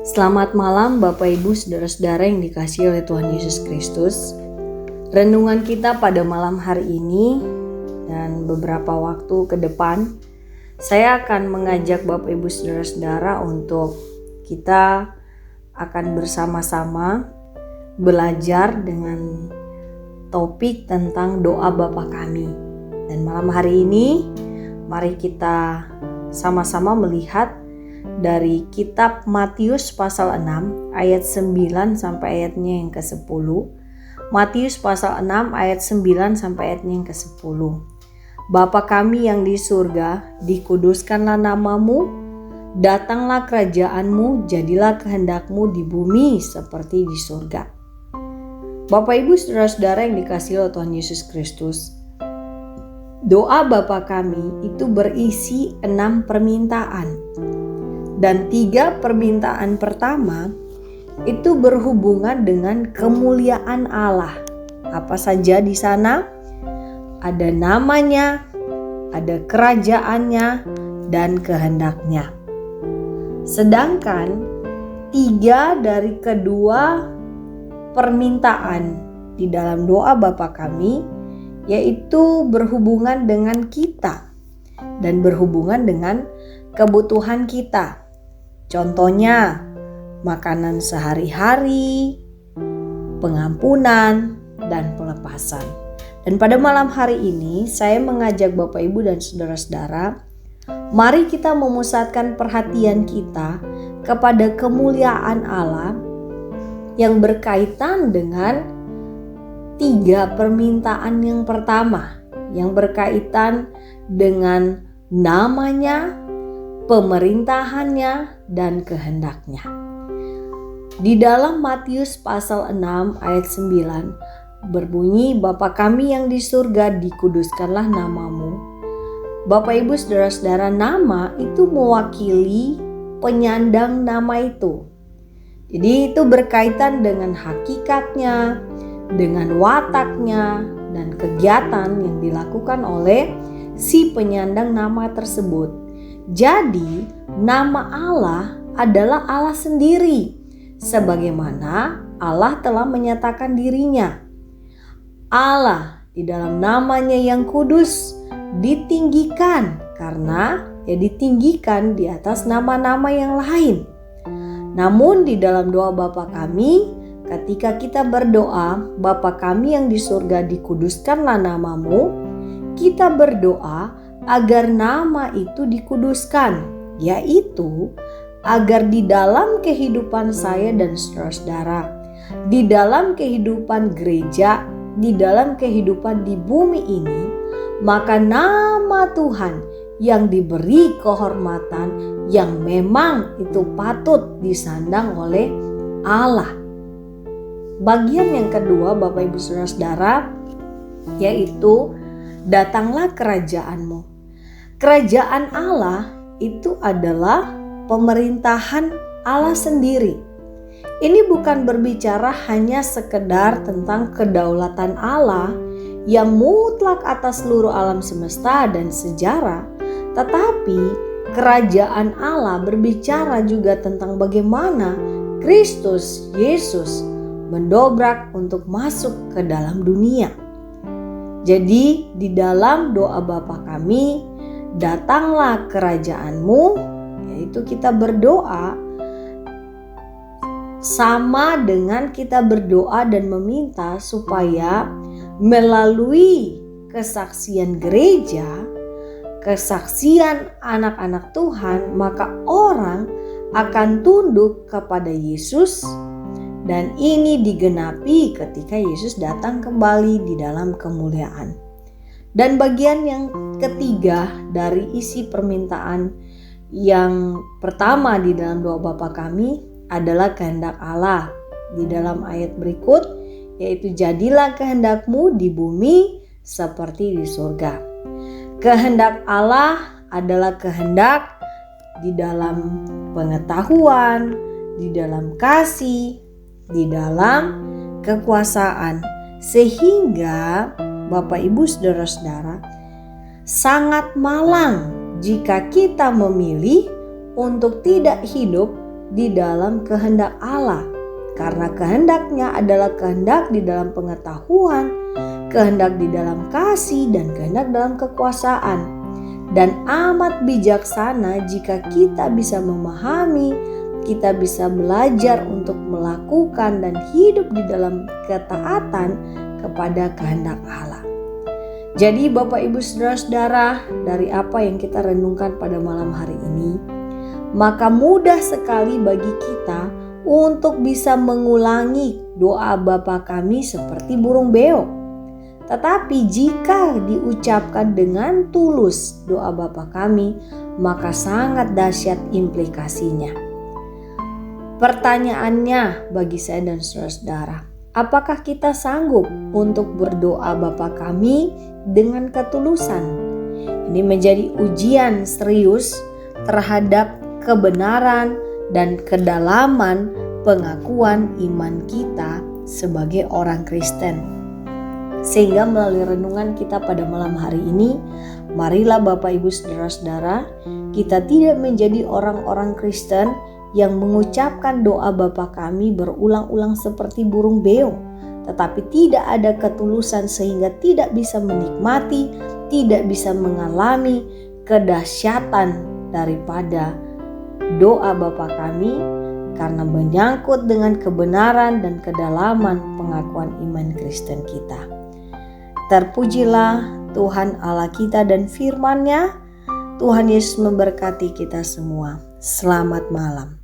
Selamat malam Bapak Ibu Saudara-saudara yang dikasihi oleh Tuhan Yesus Kristus. Renungan kita pada malam hari ini dan beberapa waktu ke depan, saya akan mengajak Bapak Ibu Saudara-saudara untuk kita akan bersama-sama belajar dengan topik tentang doa Bapa Kami. Dan malam hari ini mari kita sama-sama melihat dari kitab Matius pasal 6 ayat 9 sampai ayatnya yang ke-10. Matius pasal 6 ayat 9 sampai ayatnya yang ke-10. Bapa kami yang di surga, dikuduskanlah namamu, datanglah kerajaanmu, jadilah kehendakmu di bumi seperti di surga. Bapak Ibu Saudara-saudara yang dikasihi oleh Tuhan Yesus Kristus, doa Bapa kami itu berisi 6 permintaan. Dan 3 permintaan pertama itu berhubungan dengan kemuliaan Allah. Apa saja di sana? Ada namanya, ada kerajaannya, dan kehendaknya. Sedangkan 3 dari kedua permintaan di dalam doa Bapa kami yaitu berhubungan dengan kita dan berhubungan dengan kebutuhan kita. Contohnya, makanan sehari-hari, pengampunan, dan pelepasan. Dan pada malam hari ini, saya mengajak Bapak Ibu dan Saudara-saudara, mari kita memusatkan perhatian kita kepada kemuliaan Allah yang berkaitan dengan 3 permintaan yang pertama, yang berkaitan dengan namanya, pemerintahannya, dan kehendaknya. Di dalam Matius pasal 6 ayat 9 berbunyi, Bapa kami yang di surga, dikuduskanlah namamu. Bapak Ibu Saudara-saudara, nama itu mewakili penyandang nama itu. Jadi itu berkaitan dengan hakikatnya, dengan wataknya, dan kegiatan yang dilakukan oleh si penyandang nama tersebut. Jadi nama Allah adalah Allah sendiri, sebagaimana Allah telah menyatakan dirinya. Allah di dalam namanya yang kudus ditinggikan karena ditinggikan di atas nama-nama yang lain. Namun di dalam doa Bapa kami, ketika kita berdoa, Bapa kami yang di surga, dikuduskanlah namamu, kita berdoa agar nama itu dikuduskan, yaitu agar di dalam kehidupan saya dan saudara-saudara, di dalam kehidupan gereja, di dalam kehidupan di bumi ini, maka nama Tuhan yang diberi kehormatan yang memang itu patut disandang oleh Allah. Bagian yang kedua Bapak Ibu Saudara-saudara, yaitu datanglah kerajaanmu. Kerajaan Allah itu adalah pemerintahan Allah sendiri. Ini bukan berbicara hanya sekedar tentang kedaulatan Allah yang mutlak atas seluruh alam semesta dan sejarah, tetapi kerajaan Allah berbicara juga tentang bagaimana Kristus Yesus mendobrak untuk masuk ke dalam dunia. Jadi di dalam doa Bapa kami, datanglah kerajaanmu, yaitu kita berdoa sama dengan kita berdoa dan meminta supaya melalui kesaksian gereja, kesaksian anak-anak Tuhan, maka orang akan tunduk kepada Yesus. Dan ini digenapi ketika Yesus datang kembali di dalam kemuliaan. Dan bagian yang ketiga dari isi permintaan yang pertama di dalam doa Bapa kami adalah kehendak Allah. Di dalam ayat berikut, yaitu jadilah kehendakmu di bumi seperti di surga. Kehendak Allah adalah kehendak di dalam pengetahuan, di dalam kasih, di dalam kekuasaan, sehingga Bapak Ibu Saudara-saudara sangat malang jika kita memilih untuk tidak hidup di dalam kehendak Allah, karena kehendaknya adalah kehendak di dalam pengetahuan, kehendak di dalam kasih, dan kehendak dalam kekuasaan. Dan amat bijaksana jika kita bisa memahami, kita bisa belajar untuk melakukan dan hidup di dalam ketaatan kepada kehendak Allah. Jadi Bapak Ibu Saudara-saudara, dari apa yang kita renungkan pada malam hari ini, maka mudah sekali bagi kita untuk bisa mengulangi doa Bapa kami seperti burung beo. Tetapi jika diucapkan dengan tulus doa Bapa kami, maka sangat dahsyat implikasinya. Pertanyaannya bagi saya dan saudara-saudara, apakah kita sanggup untuk berdoa Bapa kami dengan ketulusan? Ini menjadi ujian serius terhadap kebenaran dan kedalaman pengakuan iman kita sebagai orang Kristen. Sehingga melalui renungan kita pada malam hari ini, marilah Bapak Ibu Saudara-saudara, kita tidak menjadi orang-orang Kristen yang mengucapkan doa Bapa kami berulang-ulang seperti burung beo, tetapi tidak ada ketulusan sehingga tidak bisa menikmati, tidak bisa mengalami kedahsyatan daripada doa Bapa kami, karena menyangkut dengan kebenaran dan kedalaman pengakuan iman Kristen kita. Terpujilah Tuhan Allah kita dan firman-Nya. Tuhan Yesus memberkati kita semua. Selamat malam.